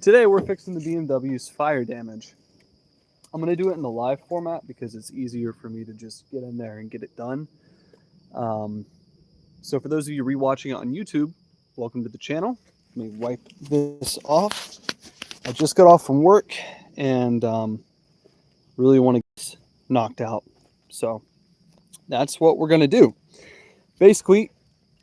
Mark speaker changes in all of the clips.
Speaker 1: Today we're fixing the BMW's fire damage. I'm going to do it in the live format because it's easier for me to just get in there and get it done. So for those of you rewatching it on YouTube, welcome to the channel. Let me wipe this off. I just got off from work and really want to get knocked out. So that's what we're going to do. Basically,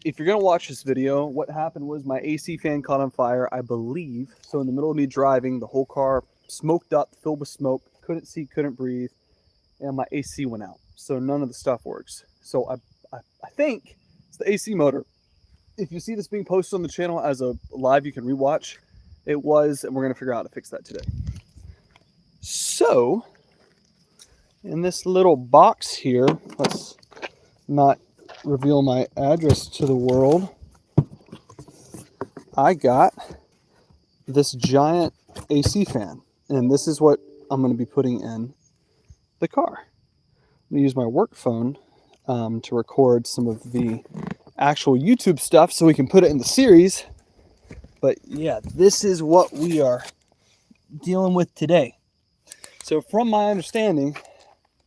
Speaker 1: if you're going to watch this video, what happened was my AC fan caught on fire, I believe. So in the middle of me driving, the whole car smoked up, filled with smoke, couldn't see, couldn't breathe, and my AC went out. So none of the stuff works. So I think it's the AC motor. If you see this being posted on the channel as a live you can rewatch, it was, and we're going to figure out how to fix that today. So in this little box here, let's not reveal my address to the world. I got this giant AC fan, and this is what I'm going to be putting in the car. I'm going to use my work phone to record some of the actual YouTube stuff so we can put it in the series. But yeah, this is what we are dealing with today. So from my understanding,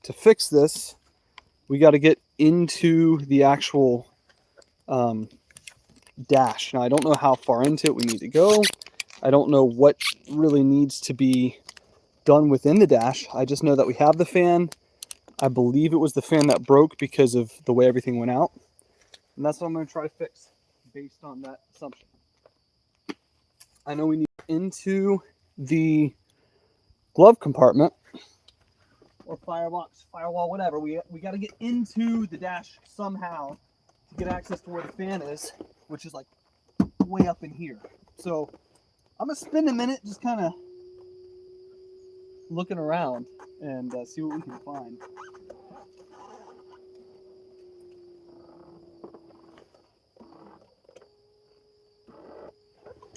Speaker 1: to fix this, we got to get into the actual dash. Now, I don't know how far into it we need to go. I don't know what really needs to be done within the dash. I just know that we have the fan. I believe it was the fan that broke because of the way everything went out. And that's what I'm going to try to fix based on that assumption. I know we need into the glove compartment or firebox, firewall, whatever. We got to get into the dash somehow to get access to where the fan is, which is like way up in here. So I'm going to spend a minute just kind of looking around and see what we can find.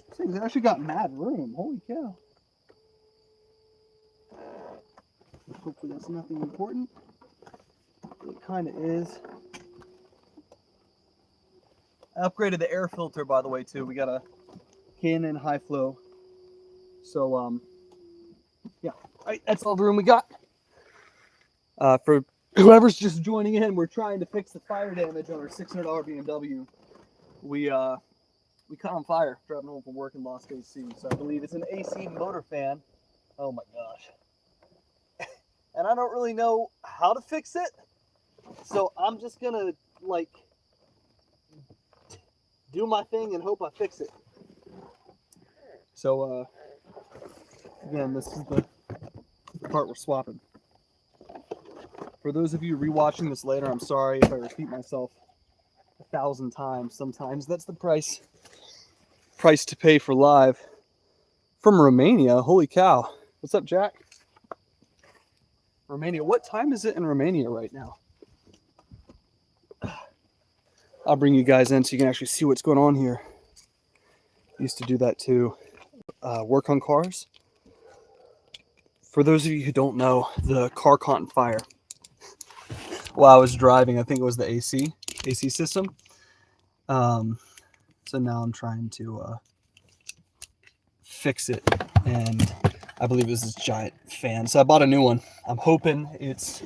Speaker 1: This thing's actually got mad room. Holy cow. Hopefully that's nothing important. It kind of is. I upgraded the air filter, by the way, too. We got a K&N high flow. So, yeah, right, that's all the room we got. For whoever's just joining in, we're trying to fix the fire damage on our $600 BMW. We caught on fire driving home from work and lost AC. So I believe it's an AC motor fan. Oh my gosh. And I don't really know how to fix it. So I'm just gonna like do my thing and hope I fix it. So again, this is the part we're swapping. For those of you rewatching this later, I'm sorry if I repeat myself 1,000 times. Sometimes that's the price to pay for live from Romania. Holy cow. What's up, Jack? Romania. What time is it in Romania right now? I'll bring you guys in so you can actually see what's going on here. Used to do that too. Work on cars. For those of you who don't know, the car caught on fire while I was driving. I think it was the AC system. So now I'm trying to fix it, and I believe this is giant fan. So I bought a new one. I'm hoping that's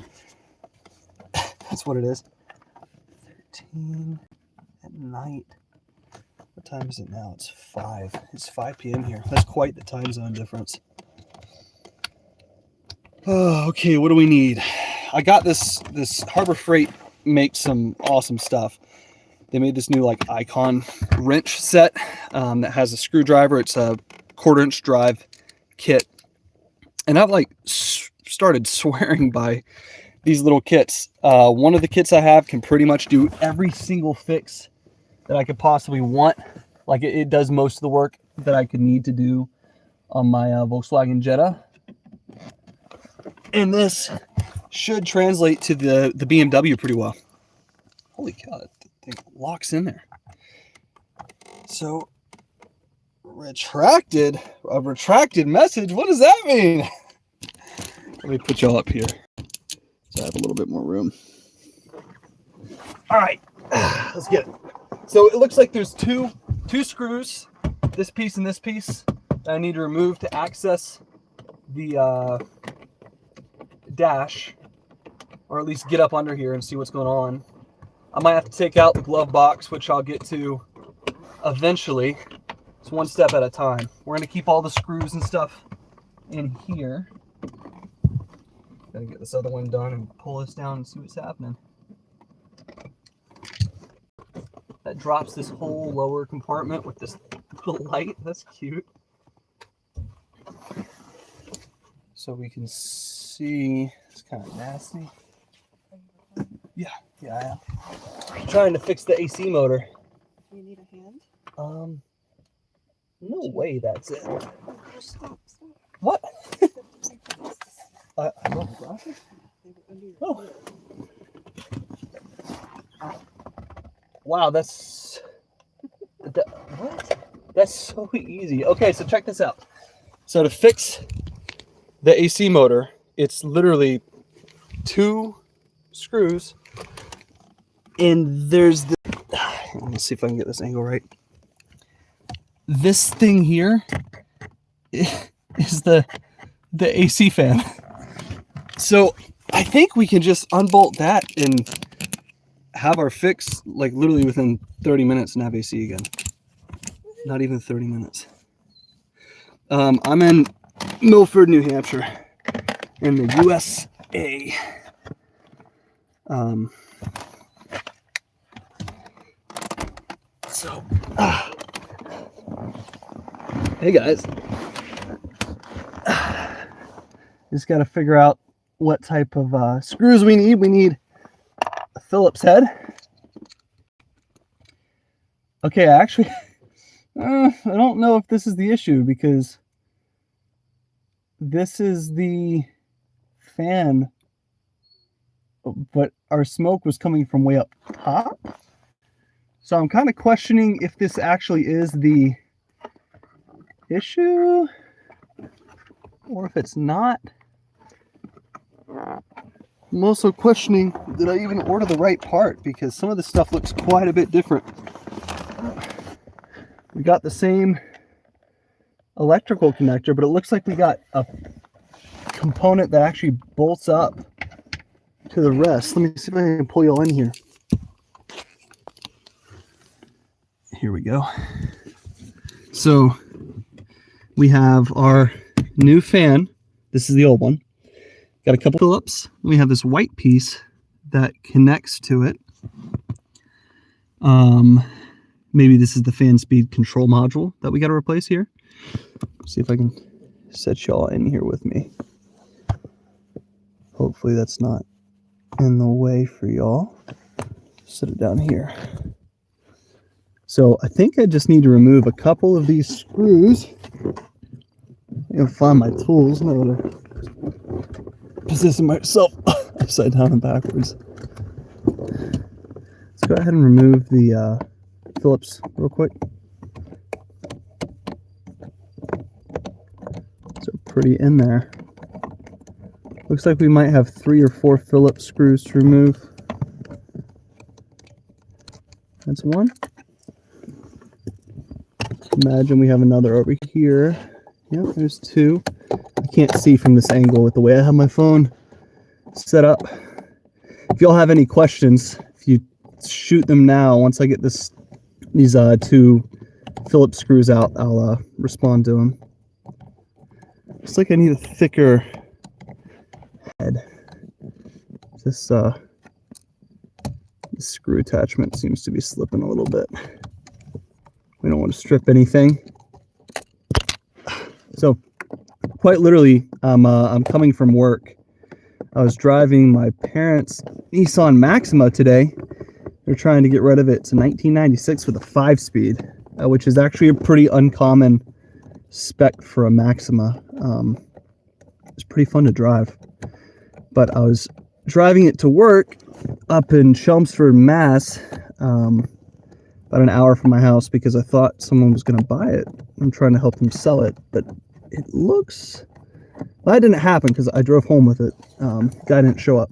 Speaker 1: what it is. 13 at night. What time is it now? It's 5. It's 5 p.m. here. That's quite the time zone difference. Oh, okay, what do we need? I got this Harbor Freight makes some awesome stuff. They made this new like Icon wrench set that has a screwdriver. It's a 1/4-inch drive kit. And I've like started swearing by these little kits. One of the kits I have can pretty much do every single fix that I could possibly want. Like it does most of the work that I could need to do on my Volkswagen Jetta. And this should translate to the BMW pretty well. Holy cow, that thing locks in there. So, a retracted message? What does that mean? Let me put y'all up here so I have a little bit more room. All right, let's get it. So it looks like there's two screws, this piece and this piece. that I need to remove to access the dash, or at least get up under here and see what's going on. I might have to take out the glove box, which I'll get to eventually. It's one step at a time. We're going to keep all the screws and stuff in here. Gotta get this other one done and pull this down and see what's happening. That drops this whole lower compartment with this little light. That's cute. So we can see, it's kind of nasty. Yeah, I am. I'm trying to fix the AC motor.
Speaker 2: You need a hand?
Speaker 1: No way that's it.
Speaker 2: Oh, stop.
Speaker 1: What? I love the glasses. Oh. Wow, that's... what? That's so easy. Okay, so check this out. So to fix the AC motor, it's literally 2 screws, and there's the... let me see if I can get this angle right. This thing here is the AC fan. So I think we can just unbolt that and have our fix like literally within 30 minutes and have AC again. Not even 30 minutes. I'm in Milford, New Hampshire, in the USA. Hey guys. Just got to figure out what type of screws we need. We need a Phillips head. Okay, actually, I don't know if this is the issue, because this is the fan, but our smoke was coming from way up top. So I'm kind of questioning if this actually is the issue or if it's not. I'm also questioning, did I even order the right part? Because some of this stuff looks quite a bit different. We got the same electrical connector, but it looks like we got a component that actually bolts up to the rest. Let me see if I can pull you all in here. Here we go. So we have our new fan. This is the old one. Got a couple Phillips. We have this white piece that connects to it. Maybe this is the fan speed control module that we got to replace here. See if I can set y'all in here with me. Hopefully that's not in the way for y'all. Set it down here. So I think I just need to remove a couple of these screws. I'll find my tools. I'm going to position myself upside down and backwards. Let's go ahead and remove the Phillips real quick. So pretty in there. Looks like we might have 3 or 4 Phillips screws to remove. That's one. Imagine we have another over here. Yep, there's 2. I can't see from this angle with the way I have my phone set up. If y'all have any questions, if you shoot them now, once I get these 2 Phillips screws out, I'll respond to them. Looks like I need a thicker head. This screw attachment seems to be slipping a little bit. We don't want to strip anything. So quite literally, I'm coming from work. I was driving my parents' Nissan Maxima today. They're trying to get rid of it. It's a 1996 with a 5-speed, which is actually a pretty uncommon spec for a Maxima. It's pretty fun to drive. But I was driving it to work up in Chelmsford, Mass, about an hour from my house, because I thought someone was going to buy it. I'm trying to help them sell it, but it looks... Well, that didn't happen because I drove home with it. Guy didn't show up.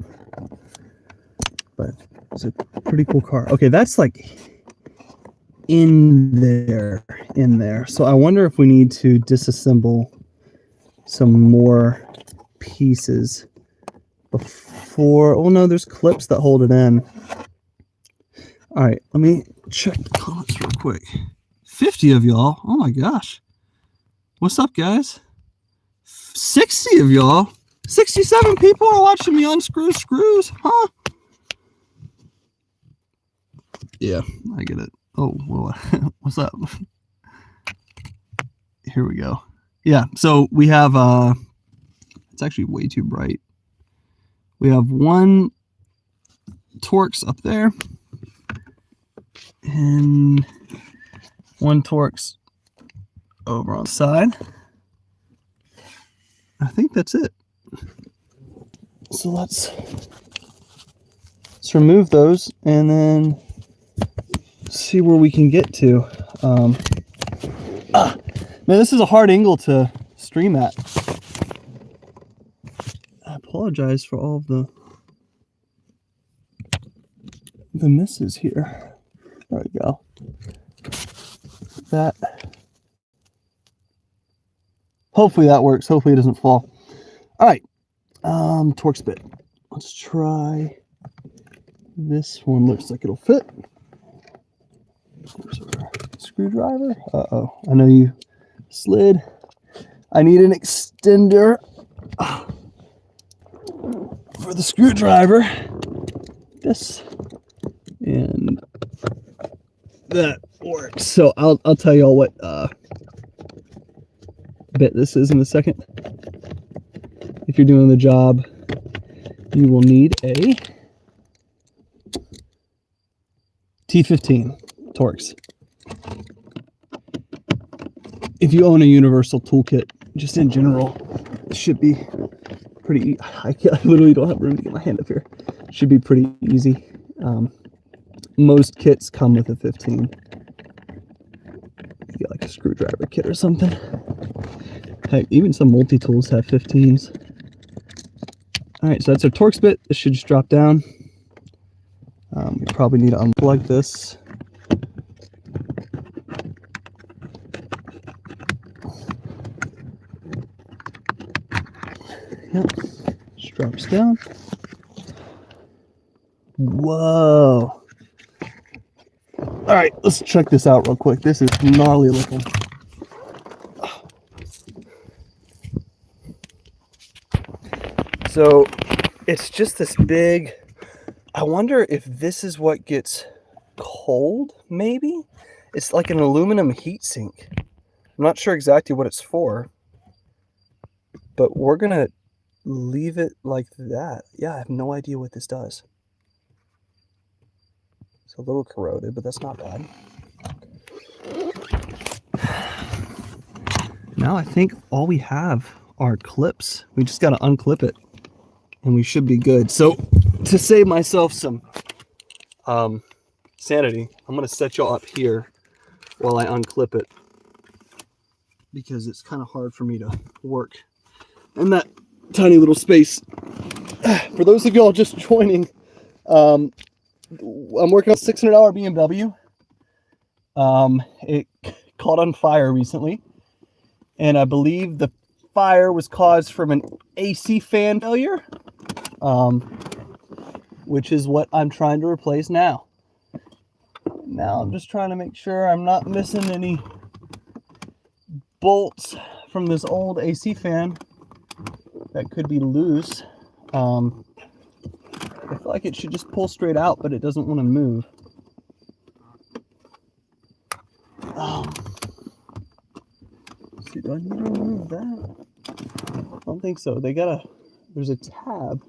Speaker 1: But it's a pretty cool car. Okay, that's like in there. So I wonder if we need to disassemble some more pieces before. Oh no, there's clips that hold it in. All right, let me check the comments real quick. 50 of y'all. Oh my gosh. What's up, guys? 60 of y'all. 67 people are watching me unscrew screws, huh? Yeah, I get it. Oh, well, what's up? Here we go. Yeah, so we have, it's actually way too bright. We have one Torx up there and one Torx over on the side. I think that's it. So let's remove those and then see where we can get to. Man, this is a hard angle to stream at. I apologize for all of the misses here. There we go. That. Hopefully that works. Hopefully it doesn't fall. All right. Torx bit. Let's try this one. Looks like it'll fit. There's our screwdriver. Uh-oh. I know you slid. I need an extender for the screwdriver. This and that works. So I'll tell y'all what bit this is in a second. If you're doing the job, you will need a T15 Torx. If you own a universal toolkit, just in general, it should be pretty. I literally don't have room to get my hand up here. It should be pretty easy. Most kits come with a 15. You get like a screwdriver kit or something. Heck, even some multi-tools have 15s. All right, so that's our Torx bit. This should just drop down. We probably need to unplug this. Yep, just drops down. Whoa. All right, let's check this out real quick. This is gnarly looking. So it's just this big, I wonder if this is what gets cold, maybe? It's like an aluminum heatsink. I'm not sure exactly what it's for, but we're gonna leave it like that. Yeah, I have no idea what this does. It's a little corroded, but that's not bad. Now I think all we have are clips. We just gotta unclip it and we should be good. So to save myself some sanity, I'm gonna set y'all up here while I unclip it, because it's kind of hard for me to work in that tiny little space. For those of y'all just joining, I'm working on a $600 BMW. It caught on fire recently, and I believe the fire was caused from an AC fan failure, which is what I'm trying to replace now. Now I'm just trying to make sure I'm not missing any bolts from this old AC fan that could be loose. I feel like it should just pull straight out, but it doesn't want to move. See, do I need to remove that? I don't think so. There's a tab.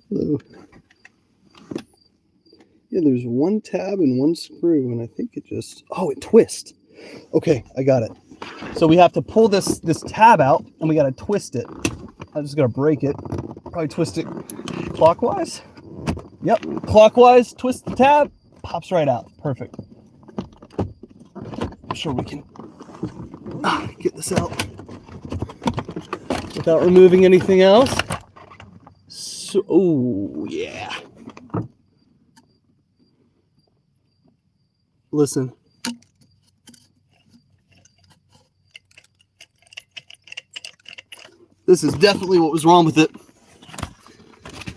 Speaker 1: Hello. Yeah, there's one tab and one screw, and I think it just, it twists. Okay, I got it. So we have to pull this tab out, and we got to twist it. I'm just gonna break it. Probably twist it clockwise. Yep, clockwise, twist the tab, pops right out. Perfect. I'm sure we can get this out without removing anything else. So, oh yeah. listen. This is definitely what was wrong with it.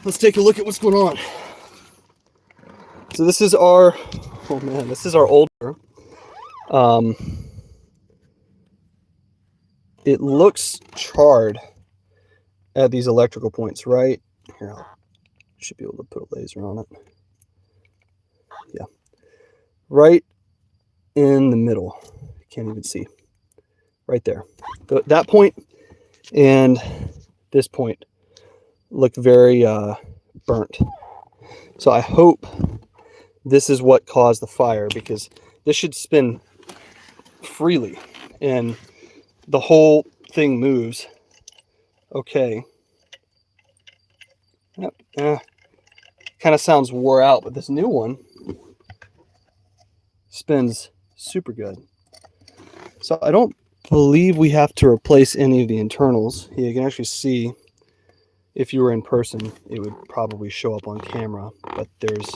Speaker 1: Let's take a look at what's going on. So this is our, oh man, this is our older. It looks charred at these electrical points, right? Here, I should be able to put a laser on it. Yeah. Right in the middle. Can't even see. Right there. That point and this point look very burnt. So I hope this is what caused the fire, because this should spin freely and the whole thing moves. Okay. Yep. Kind of sounds wore out, but this new one spins super good. So I don't believe we have to replace any of the internals. You can actually see, if you were in person, it would probably show up on camera, but there's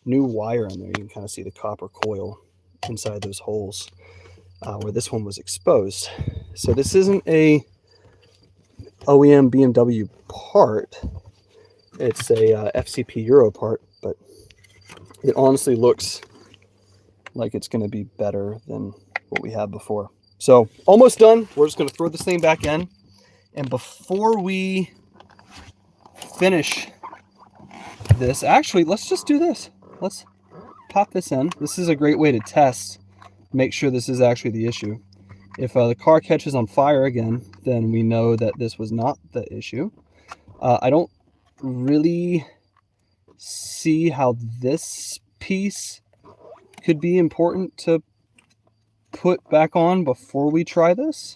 Speaker 1: new wire in there. You can kind of see the copper coil inside those holes where this one was exposed. So this isn't a OEM BMW part. It's a FCP Euro part, but it honestly looks like it's going to be better than what we had before. So almost done. We're just going to throw this thing back in. And before we finish this, actually, let's just do this. Let's pop this in. This is a great way to test, make sure this is actually the issue. If the car catches on fire again, then we know that this was not the issue. I don't really see how this piece could be important to put back on before we try this.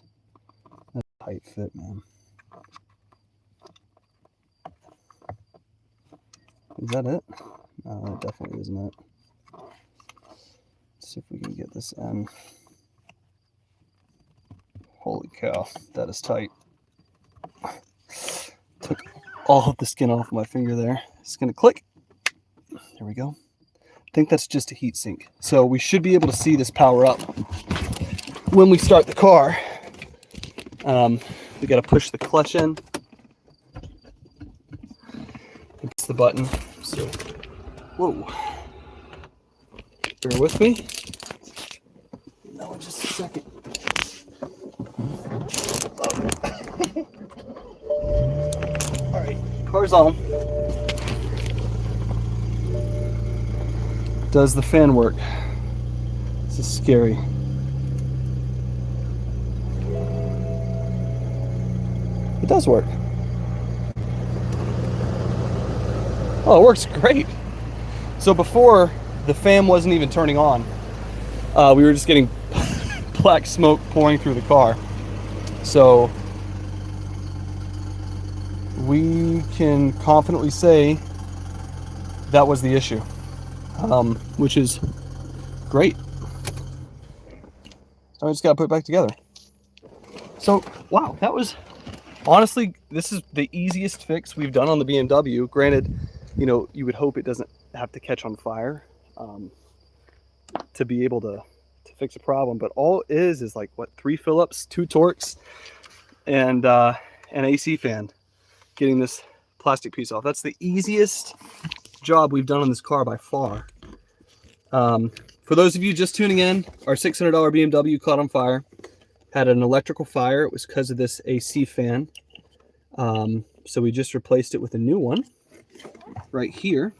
Speaker 1: That's a tight fit, man. Is that it? No, that definitely isn't it. Let's see if we can get this in. Holy cow, that is tight. Took all of the skin off my finger there. It's gonna click. There we go. I think that's just a heat sink. So we should be able to see this power up when we start the car. We got to push the clutch in. It's the button. So, whoa. Bear with me. No, just a second. All right, car's on. Does the fan work? This is scary. It does work. Oh, it works great. So before, the fan wasn't even turning on. We were just getting black smoke pouring through the car. So we can confidently say that was the issue, which is great. So I just got to put it back together. So, wow, that was, honestly, this is the easiest fix we've done on the BMW. Granted, you know, you would hope it doesn't have to catch on fire to be able to fix a problem, but all it is like, what, 3 Phillips, 2 Torx, and an AC fan, getting this plastic piece off. That's the easiest job we've done on this car by far. For those of you just tuning in, our $600 BMW caught on fire. Had an electrical fire. It was because of this AC fan. So we just replaced it with a new one right here.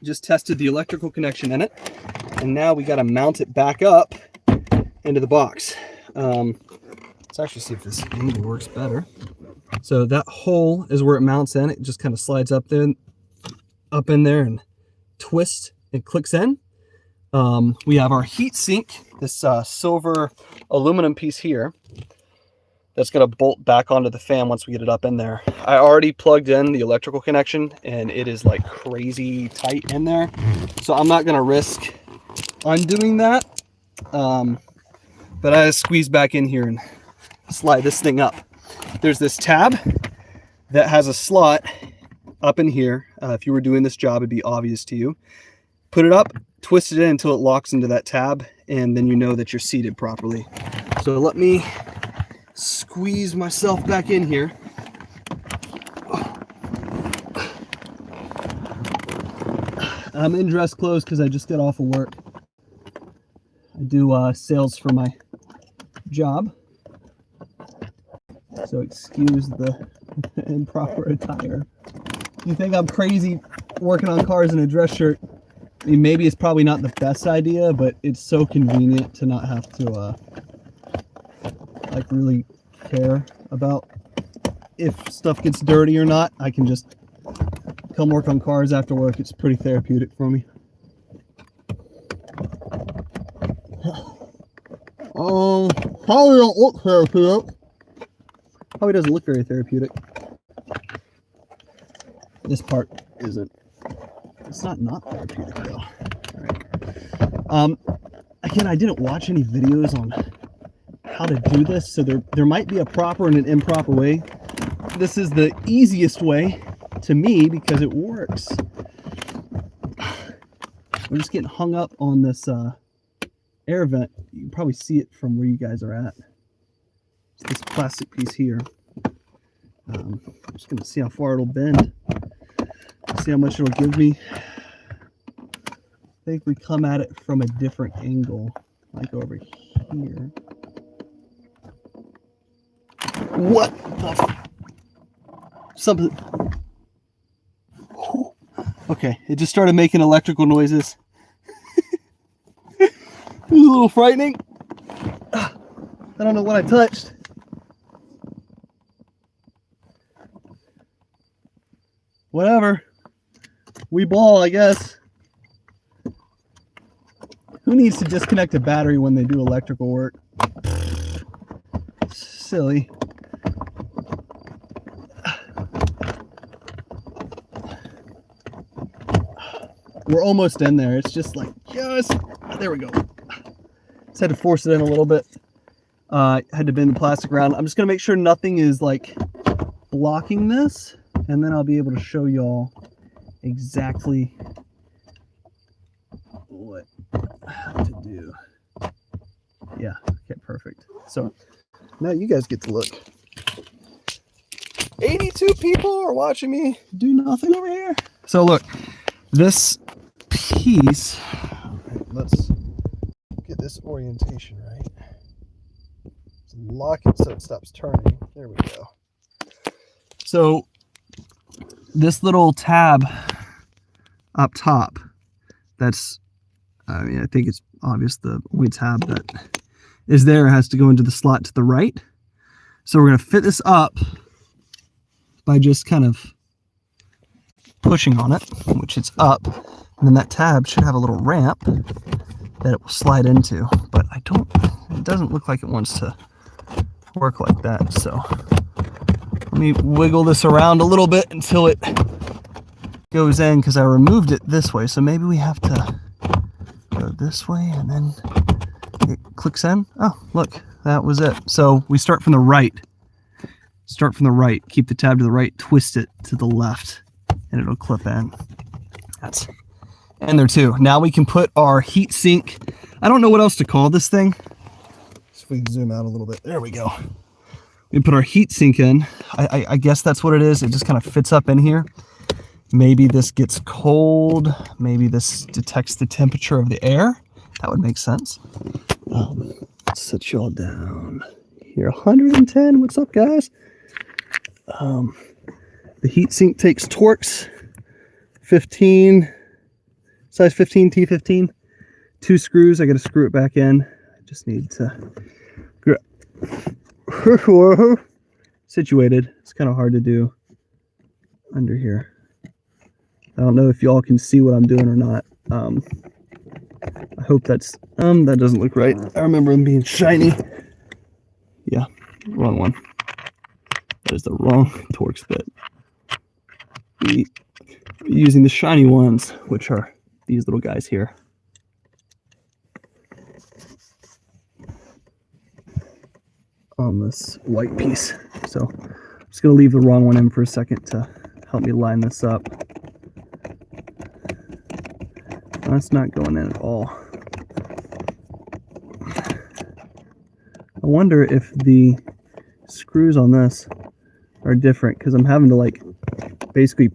Speaker 1: Just tested the electrical connection in it, and now we got to mount it back up into the box. Let's actually see if this angle works better. So that hole is where it mounts in. It just kind of slides up in there and twists and clicks in. We have our heat sink, this silver aluminum piece here that's going to bolt back onto the fan once we get it up in there. I already plugged in the electrical connection and it is like crazy tight in there, so I'm not going to risk undoing that. But I just squeeze back in here and slide this thing up. There's this tab that has a slot up in here. If you were doing this job, it'd be obvious to you. put it up, twist it in until it locks into that tab, and then you know that you're seated properly. So let me squeeze myself back in here. I'm in dress clothes because I just got off of work. I do sales for my job, so excuse the improper attire. You think I'm crazy working on cars in a dress shirt? I mean, maybe it's probably not the best idea, but it's so convenient to not have to like really care about if stuff gets dirty or not. I can just come work on cars after work. It's pretty therapeutic for me. Probably don't look therapeutic. Probably doesn't look very therapeutic. This part isn't. It's not therapeutic though. All right. Again, I didn't watch any videos on how to do this, so there might be a proper and an improper way. This is the easiest way to me because it works. I'm just getting hung up on this air vent. You can probably see it from where you guys are at. It's this plastic piece here. I'm just going to see how far it'll bend. See how much it'll give me. I think we come at it from a different angle, like over here. What the something? Okay, it just started making electrical noises. It was a little frightening. I don't know what I touched. Whatever. We ball, I guess. Who needs to disconnect a battery when they do electrical work? Silly. We're almost in there. It's just like, there we go. Just had to force it in a little bit. Had to bend the plastic around. I'm just going to make sure nothing is like blocking this, and then I'll be able to show y'all exactly what to do. Yeah, okay, perfect. So now you guys get to look. 82 people are watching me do nothing over here. So look, this piece, let's get this orientation right. Let's lock it so it stops turning. There we go. So this little tab up top, that's, I mean, I think it's obvious the only tab that is there has to go into the slot to the right. So we're going to fit this up by just kind of pushing on it, which it's up. And then that tab should have a little ramp that it will slide into. But it doesn't look like it wants to work like that. So let me wiggle this around a little bit until it goes in, because I removed it this way. So maybe we have to go this way and then it clicks in. Oh, look, that was it. So we start from the right. Start from the right, keep the tab to the right, twist it to the left, and it'll clip in. That's in there too. Now we can put our heat sink. I don't know what else to call this thing. So if we can zoom out a little bit. There we go. We put our heat sink in. I guess that's what it is. It just kind of fits up in here. Maybe this gets cold. Maybe this detects the temperature of the air. That would make sense. Let's set you all down here. 110. What's up, guys? The heat sink takes Torx 15, size 15, T15. 2 screws. I got to screw it back in. I just need to situated. It's kind of hard to do under here. I don't know if y'all can see what I'm doing or not. I hope that's that doesn't look right. I remember them being shiny. Yeah, wrong one. That is the wrong Torx bit. We're using the shiny ones, which are these little guys here. On this white piece. So I'm just going to leave the wrong one in for a second to help me line this up. That's not going in at all. I wonder if the screws on this are different, because I'm having to like basically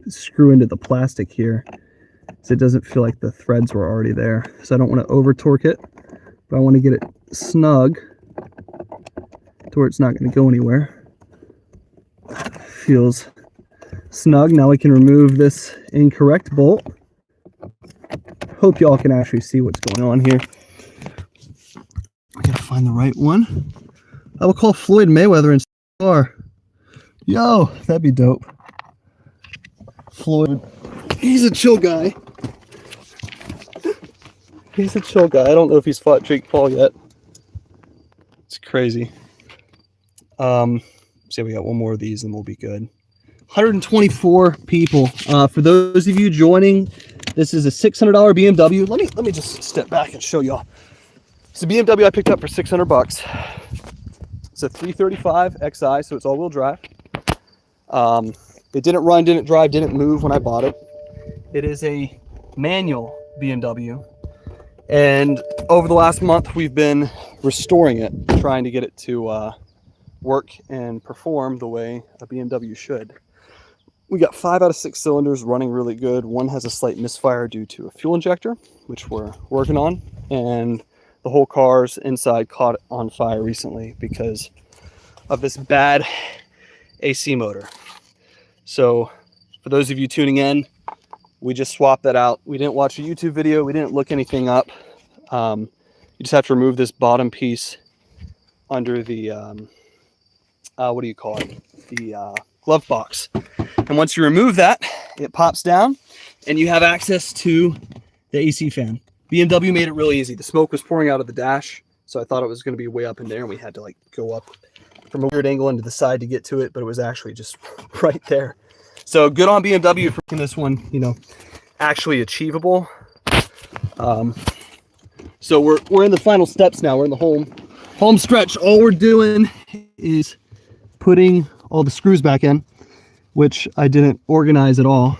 Speaker 1: screw into the plastic here so it doesn't feel like the threads were already there. So I don't want to over torque it, but I want to get it snug to where it's not going to go anywhere. Feels snug. Now we can remove this incorrect bolt. Hope y'all can actually see what's going on here. I gotta find the right one. I will call Floyd Mayweather and car. Yo, that'd be dope. Floyd, he's a chill guy. He's a chill guy. I don't know if he's fought Jake Paul yet. It's crazy. Say we got one more of these and we'll be good. 124 people. For those of you joining, this is a $600 BMW. Let me just step back and show y'all. It's a BMW I picked up for 600 bucks. It's a 335 Xi, so it's all-wheel drive. It didn't run, didn't drive, didn't move when I bought it. It is a manual BMW. And over the last month, we've been restoring it, trying to get it to work and perform the way a BMW should. We got 5 out of 6 cylinders running really good. One has a slight misfire due to a fuel injector, which we're working on. And the whole car's inside caught on fire recently because of this bad AC motor. So for those of you tuning in, we just swapped that out. We didn't watch a YouTube video. We didn't look anything up. You just have to remove this bottom piece under the, what do you call it? The glove box. And once you remove that, it pops down and you have access to the AC fan. BMW made it really easy. The smoke was pouring out of the dash, so I thought it was going to be way up in there, and we had to like go up from a weird angle into the side to get to it, but it was actually just right there. So good on BMW for making this one, you know, actually achievable. So we're in the final steps now. We're in the home stretch. All we're doing is putting all the screws back in, which I didn't organize at all.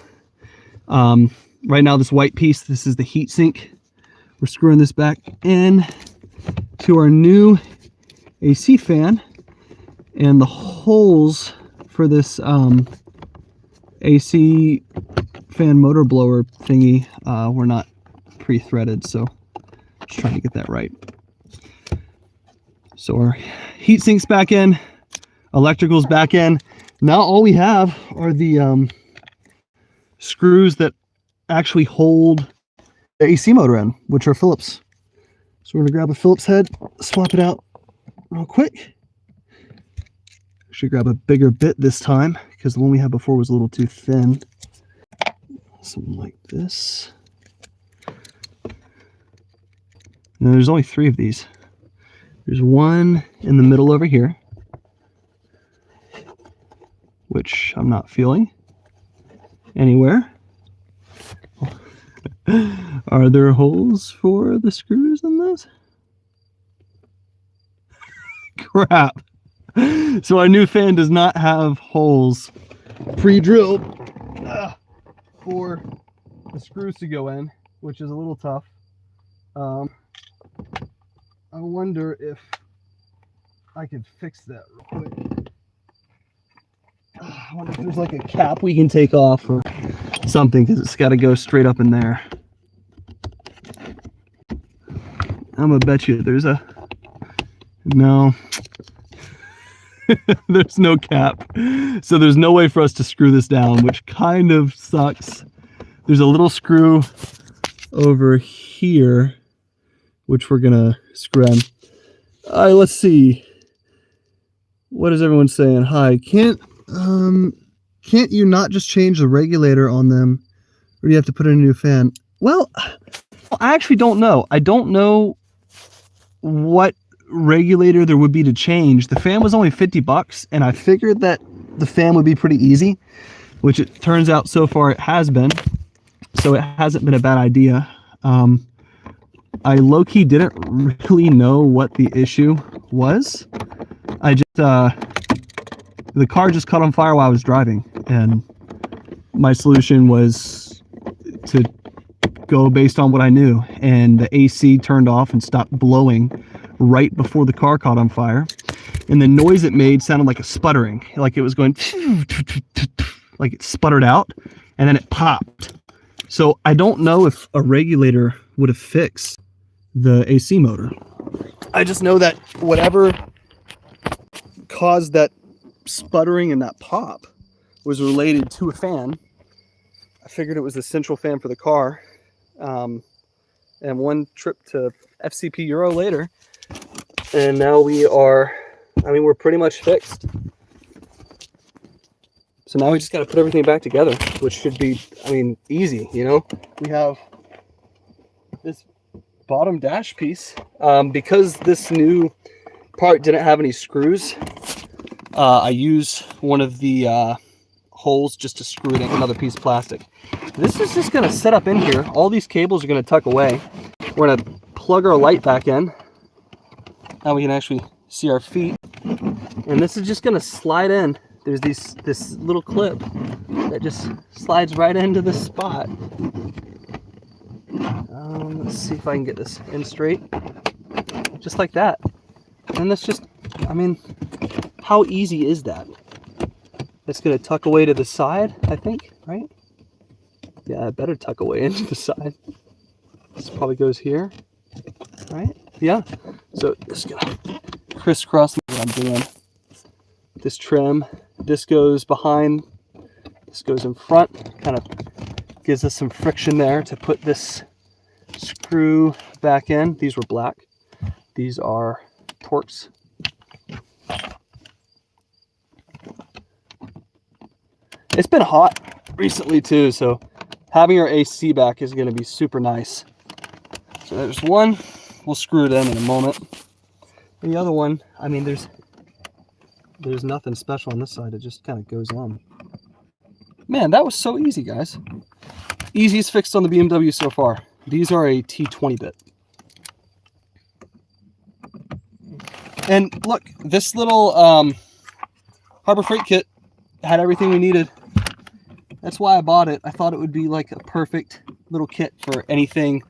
Speaker 1: Right now, this white piece, this is the heat sink. We're screwing this back in to our new AC fan, and the holes for this AC fan motor blower thingy were not pre-threaded, so just trying to get that right. So our heat sink's back in, electrical's back in. Now all we have are the screws that actually hold the AC motor in, which are Phillips. So we're gonna grab a Phillips head, swap it out real quick. Should grab a bigger bit this time because the one we had before was a little too thin. Something like this. And there's only 3 of these. There's one in the middle over here, which I'm not feeling anywhere. Are there holes for the screws in this? Crap. So our new fan does not have holes pre-drilled for the screws to go in, which is a little tough. I wonder if I could fix that real quick. I wonder if there's like a cap we can take off or something, because it's got to go straight up in there. I'm gonna bet you there's a no. There's no cap, so there's no way for us to screw this down, which kind of sucks. There's a little screw over here which we're gonna screw in. All right, let's see. What is everyone saying? Hi, can't you not just change the regulator on them, or do you have to put in a new fan? Well, I actually don't know. I don't know what regulator there would be to change. The fan was only 50 bucks, and I figured that the fan would be pretty easy, which it turns out so far it has been. So it hasn't been a bad idea. I low-key didn't really know what the issue was. I just, the car just caught on fire while I was driving, and my solution was to go based on what I knew, and the AC turned off and stopped blowing right before the car caught on fire. And the noise it made sounded like a sputtering, like it was going like it sputtered out and then it popped. So I don't know if a regulator would have fixed the AC motor. I just know that whatever caused that sputtering and that pop was related to a fan. I figured it was the central fan for the car. And one trip to FCP Euro later, and now we are, I mean, we're pretty much fixed. So now we just got to put everything back together, which should be, I mean, easy, you know? We have this bottom dash piece. Because this new part didn't have any screws, I use one of the holes just to screw it in, another piece of plastic. This is just going to set up in here. All these cables are going to tuck away. We're going to plug our light back in. Now we can actually see our feet. And this is just going to slide in. There's this little clip that just slides right into this spot. Let's see if I can get this in straight. Just like that. And that's just, I mean, how easy is that? It's going to tuck away to the side, I think, right? Yeah, I better tuck away into the side. This probably goes here, right? Yeah. So this is going to crisscross what I'm doing. This trim, this goes behind, this goes in front, kind of gives us some friction there to put this screw back in. These were black. These are Torx. It's been hot recently too, so having our AC back is going to be super nice. So there's one, we'll screw it in a moment. And the other one, I mean, there's nothing special on this side, it just kind of goes on. Man, that was so easy, guys. Easiest fixed on the BMW so far. These are a T20 bit. And look, this little Harbor Freight kit had everything we needed. That's why I bought it. I thought it would be like a perfect little kit for anything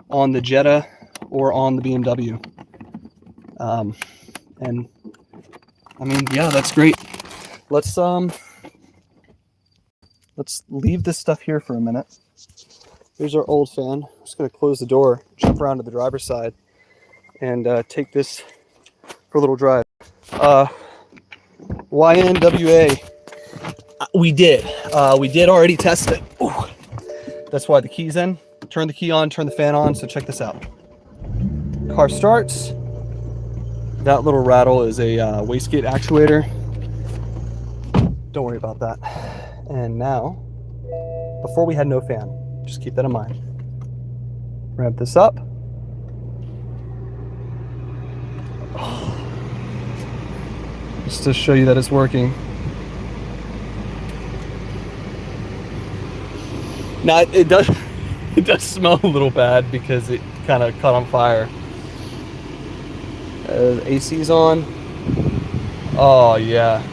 Speaker 1: on the Jetta or on the BMW. And I mean, yeah, that's great. Let's leave this stuff here for a minute. Here's our old fan. I'm just gonna close the door, jump around to the driver's side, and take this for a little drive. YNWA. We did already test it. Ooh. That's why the key's in. Turn the key on, turn the fan on. So check this out. Car starts. That little rattle is a wastegate actuator. Don't worry about that. And now, before we had no fan, just keep that in mind. Ramp this up. Just to show you that it's working. Now it does smell a little bad because it kind of caught on fire. AC's on. Oh yeah,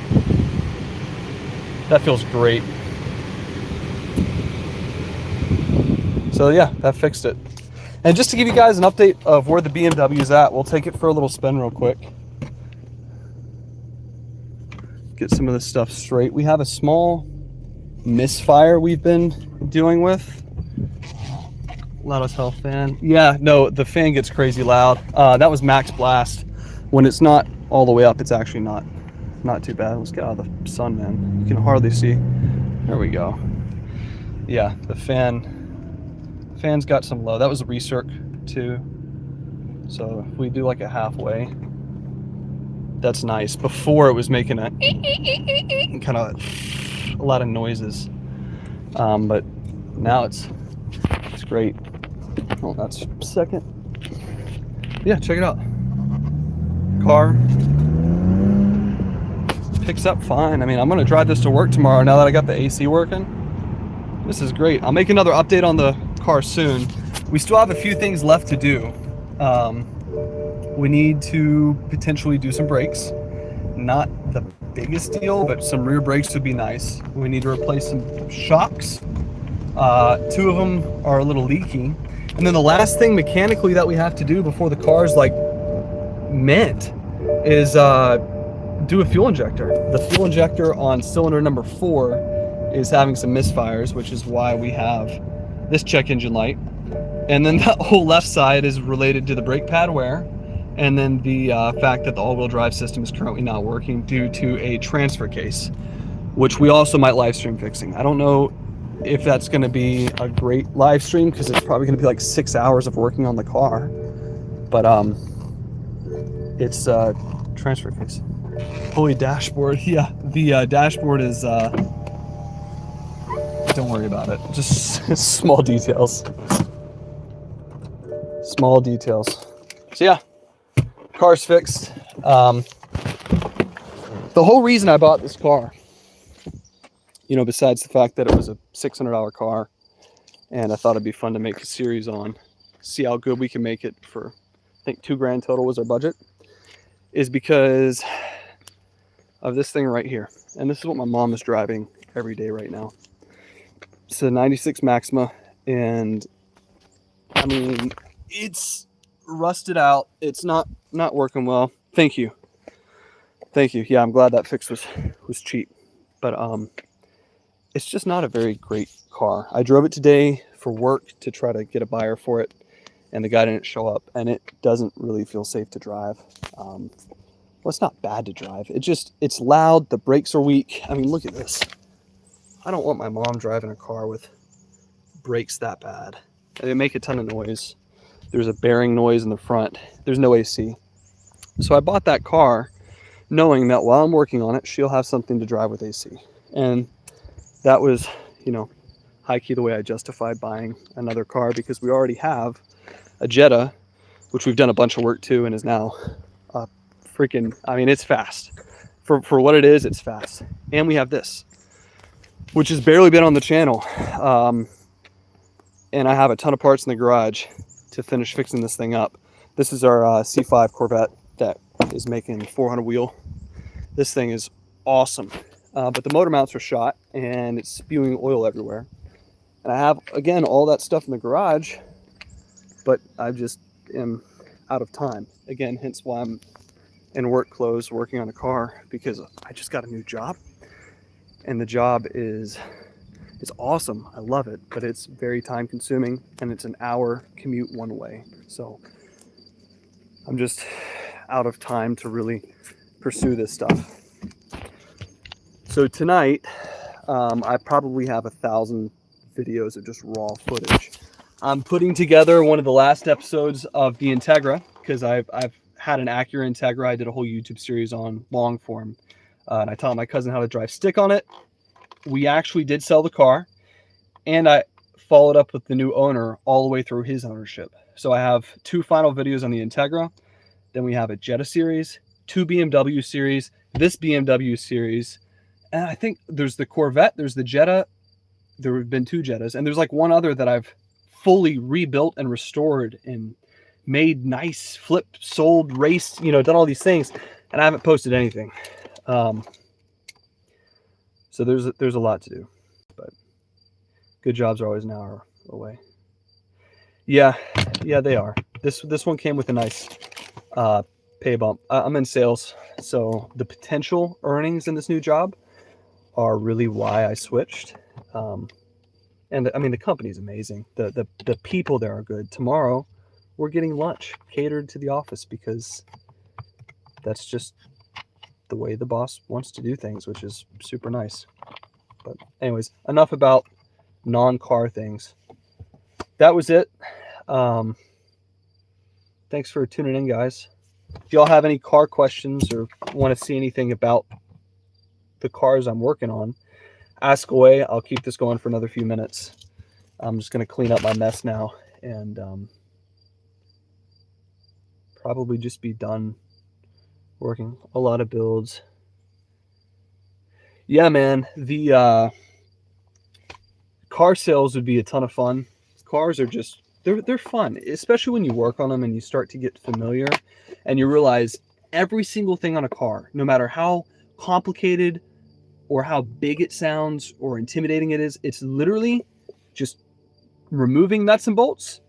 Speaker 1: that feels great. So yeah, that fixed it. And just to give you guys an update of where the BMW is at, we'll take it for a little spin real quick. Get some of this stuff straight. We have a small misfire we've been dealing with. Loud as hell fan. Yeah, no, the fan gets crazy loud. That was max blast. When it's not all the way up, it's actually not too bad. Let's get out of the sun, man. You can hardly see. There we go. Yeah, the fan's got some low. That was a recirc too. So if we do like a halfway, that's nice. Before it was making a kind of a lot of noises, but now it's great. Oh, that's second. Yeah, check it out. Car picks up fine. I mean, I'm gonna drive this to work tomorrow now that I got the AC working. This is great. I'll make another update on the car soon. We still have a few things left to do. We need to potentially do some brakes. Not the biggest deal, but some rear brakes would be nice. We need to replace some shocks. Two of them are a little leaky. And then the last thing mechanically that we have to do before the car is like mint is do a fuel injector. The fuel injector on cylinder number 4 is having some misfires, which is why we have this check engine light. And then that whole left side is related to the brake pad wear, and then the fact that the all-wheel drive system is currently not working due to a transfer case, which we also might live stream fixing. I don't know if that's going to be a great live stream because it's probably going to be like 6 hours of working on the car, but it's a transfer case. Holy dashboard. Yeah, the dashboard is don't worry about it, just small details. Small details. So yeah, car's fixed. The whole reason I bought this car, you know, besides the fact that it was a $600 car and I thought it'd be fun to make a series on, see how good we can make it for, I think $2,000 total was our budget, is because of this thing right here. And this is what my mom is driving every day right now. It's a 96 Maxima, and I mean, it's rusted out. It's not working well. Thank you. Yeah, I'm glad that fix was cheap, but it's just not a very great car. I drove it today for work to try to get a buyer for it, and the guy didn't show up, and it doesn't really feel safe to drive. Well, it's not bad to drive. It's loud. The brakes are weak. I mean, look at this. I don't want my mom driving a car with brakes that bad. They make a ton of noise. There's a bearing noise in the front. There's no AC. So I bought that car knowing that while I'm working on it, she'll have something to drive with AC. And that was, you know, high key the way I justified buying another car, because we already have a Jetta, which we've done a bunch of work to and is now freaking, I mean, it's fast. For what it is, it's fast. And we have this, which has barely been on the channel. And I have a ton of parts in the garage to finish fixing this thing up. This is our C5 Corvette that is making 400 wheel. This thing is awesome, but the motor mounts are shot and it's spewing oil everywhere. And I have, again, all that stuff in the garage, but I just am out of time. Again, hence why I'm in work clothes working on a car, because I just got a new job, and the job is awesome. I love it, but it's very time consuming, and it's an hour commute one way. So I'm just out of time to really pursue this stuff. So tonight, I probably have 1,000 videos of just raw footage. I'm putting together one of the last episodes of the Integra, because I've had an Acura Integra. I did a whole YouTube series on long form, and I taught my cousin how to drive stick on it. We actually did sell the car, and I followed up with the new owner all the way through his ownership. So I have 2 final videos on the Integra. Then we have a Jetta series, 2 BMW series, this BMW series, and I think there's the Corvette, there's the Jetta. There have been 2 Jettas, and there's like one other that I've fully rebuilt and restored and made nice, flipped, sold, raced, you know, done all these things, and I haven't posted anything. So there's a lot to do, but good jobs are always an hour away. Yeah, they are. This one came with a nice pay bump. I'm in sales, so the potential earnings in this new job are really why I switched. And I mean, the company's amazing. The people there are good. Tomorrow, we're getting lunch catered to the office, because that's just the way the boss wants to do things, which is super nice. But anyways, enough about non-car things. That was it. Thanks for tuning in, guys. If y'all have any car questions or want to see anything about the cars I'm working on, ask away. I'll keep this going for another few minutes. I'm just going to clean up my mess now and probably just be done working. A lot of builds. Yeah, man, the car sales would be a ton of fun. Cars are just, they're fun, especially when you work on them and you start to get familiar and you realize every single thing on a car, no matter how complicated or how big it sounds or intimidating it is, it's literally just removing nuts and bolts,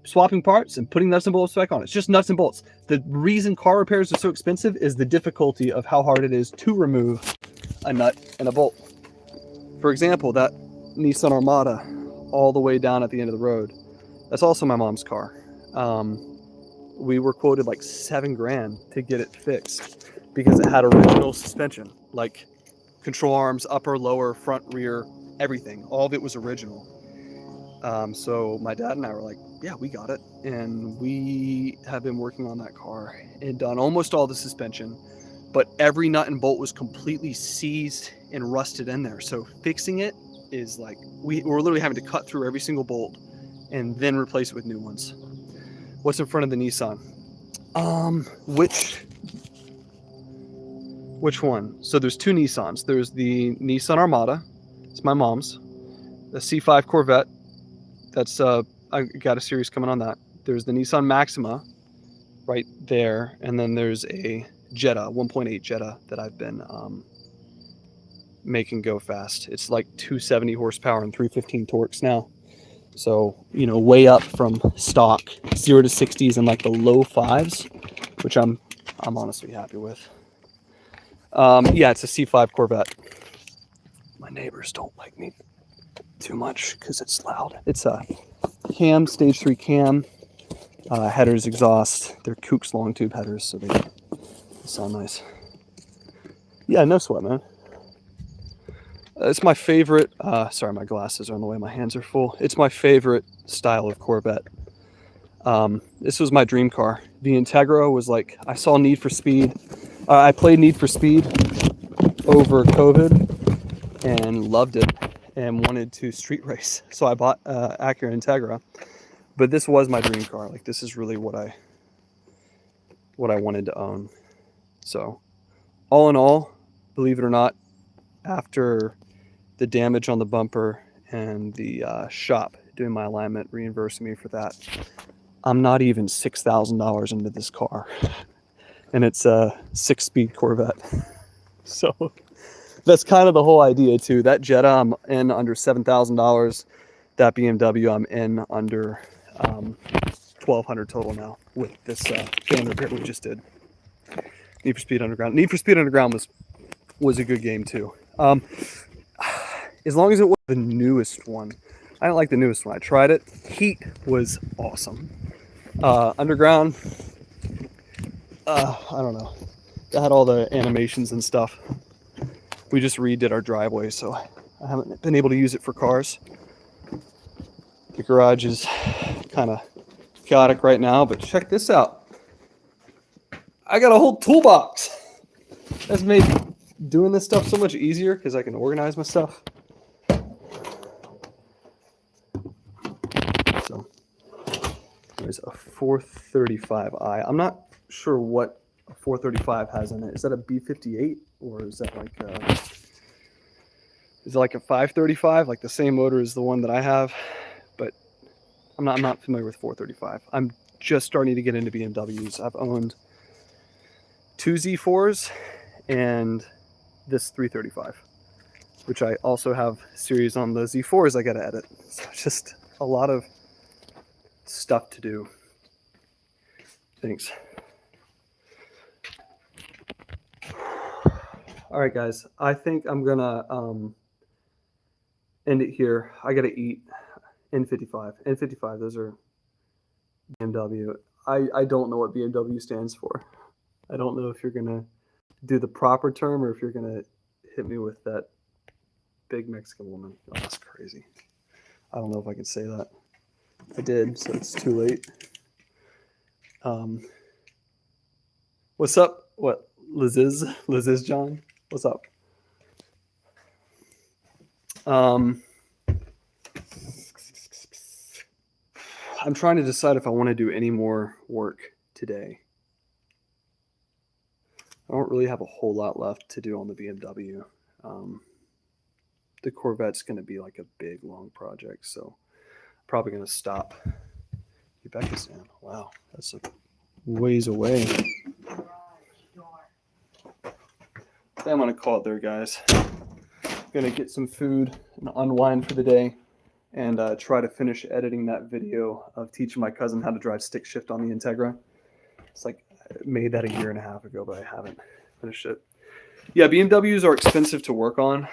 Speaker 1: swapping parts, and putting nuts and bolts back on. It's just nuts and bolts. The reason car repairs are so expensive is the difficulty of how hard it is to remove a nut and a bolt. For example, that Nissan Armada all the way down at the end of the road, that's also my mom's car. We were quoted like $7,000 to get it fixed because it had original suspension, like control arms, upper, lower, front, rear, everything. All of it was original. So my dad and I were like, yeah, we got it. And we have been working on that car and done almost all the suspension, but every nut and bolt was completely seized and rusted in there. So fixing it is like, we're literally having to cut through every single bolt and then replace it with new ones. What's in front of the Nissan? Which one? So there's two Nissans. There's the Nissan Armada. It's my mom's. The C5 Corvette. That's I got a series coming on that. There's the Nissan Maxima right there, and then there's a Jetta, 1.8 Jetta that I've been making go fast. It's like 270 horsepower and 315 torques now. So, you know, way up from stock, 0 to 60s in like the low 5s, which I'm honestly happy with. Yeah, it's a C5 Corvette. My neighbors don't like me too much because it's loud. It's a cam, stage 3 cam, headers, exhaust. They're Kooks long tube headers, so they sound nice. Yeah, no sweat, man. It's my favorite. Sorry, my glasses are in the way. My hands are full. It's my favorite style of Corvette. This was my dream car. The Integra was like, I saw Need for Speed. I played Need for Speed over COVID and loved it and wanted to street race. So I bought Acura Integra. But this was my dream car. Like, this is really what I wanted to own. So all in all, believe it or not, after the damage on the bumper and the shop doing my alignment, reimbursing me for that, I'm not even $6,000 into this car. And it's a 6-speed Corvette. So that's kind of the whole idea too. That Jetta, I'm in under $7,000. That BMW, I'm in under $1,200 total now with this fan repair we just did. Need for Speed Underground. Need for Speed Underground was a good game too. As long as it was the newest one. I don't like the newest one. I tried it. Heat was awesome. Underground, I don't know. It had all the animations and stuff. We just redid our driveway, so I haven't been able to use it for cars. The garage is kind of chaotic right now, but check this out. I got a whole toolbox. That's made doing this stuff so much easier because I can organize my stuff. So there's a 435i. I'm not sure what a 435 has in it. Is that a B58 or is that like a 535, like the same motor as the one that I have? But I'm not familiar with 435. I'm just starting to get into BMWs. I've owned 2 Z4s and this 335, which I also have series on the Z4s I got to edit. So just a lot of stuff to do. Thanks. All right, guys. I think I'm gonna end it here. I gotta eat. N55. Those are BMW. I don't know what BMW stands for. I don't know if you're gonna do the proper term or if you're gonna hit me with that big Mexican woman. Oh, that's crazy. I don't know if I can say that. I did, so it's too late. What's up? What? Liz John? What's up? I'm trying to decide if I want to do any more work today. I don't really have a whole lot left to do on the BMW. The Corvette's going to be like a big, long project, so I'm probably going to stop. Uzbekistan. Wow, that's a ways away. I'm going to call it there, guys. I'm going to get some food and unwind for the day. and try to finish editing that video of teaching my cousin how to drive stick shift on the Integra. It's like I made that a year and a half ago, but I haven't finished it. Yeah, BMWs are expensive to work on.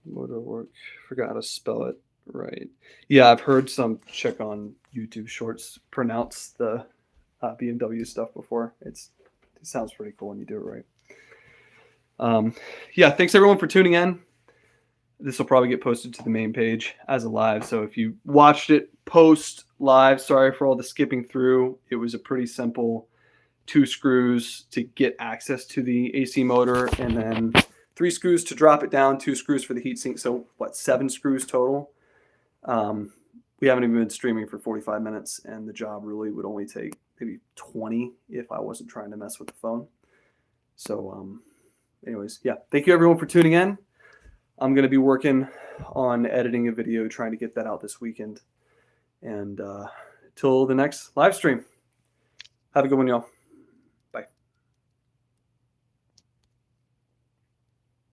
Speaker 1: Motor work. Forgot how to spell it right. Yeah, I've heard some chick on YouTube Shorts pronounce the BMW stuff before. It sounds pretty cool when you do it right. Yeah, thanks everyone for tuning in. This will probably get posted to the main page as a live. So if you watched it post live, sorry for all the skipping through. It was a pretty simple 2 screws to get access to the AC motor, and then 3 screws to drop it down, 2 screws for the heatsink. So what, 7 screws total? We haven't even been streaming for 45 minutes, and the job really would only take maybe 20 if I wasn't trying to mess with the phone. So anyways, yeah, thank you everyone for tuning in. I'm going to be working on editing a video, trying to get that out this weekend. And till the next live stream, have a good one, y'all.